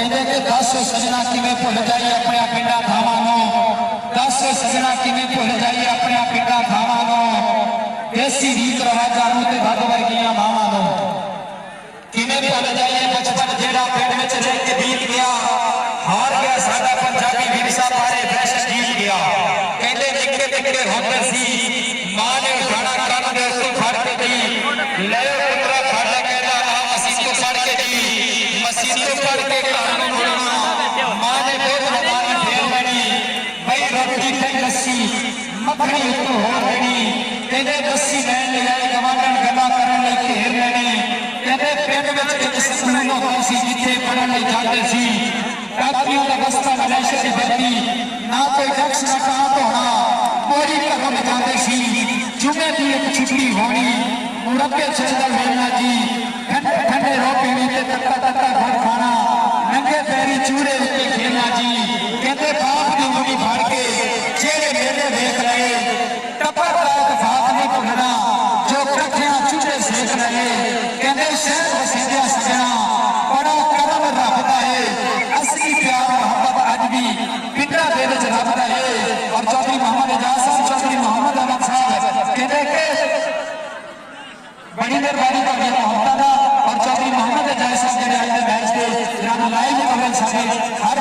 कहते कि 10 सजना किवें भुल जाइए अपने पिंडा थावां नूं, 10 सजना किवें भुल जाइए अपने पिंडा थावां नूं, देसी रीत रवाजां नूं ते वध वर्गियां मावां नूं किवें भुल जाइए बचपन जिहड़ा पिंड विच रह के बीत गया, हार गया साडा पंजाबी विरसा बारे फैशन जीत गया। कहते निक्के निक्के होंदे सी मां ने उठाना कंन दे उत्ते फड़ के दी ले पुत्रा फड़ कहदा आ मसीह फड़ के दी मसीह फड़ के घर नूं मुड़ना, मां ने बहुत लबाना फेर लेनी बई रोटी ते लस्सी मखनी उत्तों हो लेनी, कहते लस्सी लैन ले जाए गवांढण गल्लां करन लई घेर लेने। कहते पिंड विच इक सकून होंदा सी जिथे पढ़न लई जांदे सी, काकियों का बस्ता नशे की बत्ती ना कोई डक्स ना कांट होना, मोरी घरों में जाते सी जुमे की एक छुट्टी होनी, मुरब्बे चलता मिलना जी, ठंडे ठंडे रो पीनी ते तत्ता तत्ता घर खाना, नंगे पैरी चूड़े उत्ते खेलना जी। कहते बाप की उंगली फाड़ के जेड़े मेले देख रहे टप्पर तक फाक नहीं भुलना, जो कट्ठियां चूड़े सेक रहे। कहते शहर वसेंदिया सजना बड़ा करम रब दा है, असली प्यार मोहब्बत अज भी पिंडा दे विच रब दा है। और चौधरी मोहम्मद एजाज साहब, चौधरी मोहम्मद अहमद साहब कहते कि बड़ी मेहरबानी करनी मोहब्बत का। और चौधरी मोहम्मद एजाज साहब जो अज के मैच के लाइव कवरेज साडे हर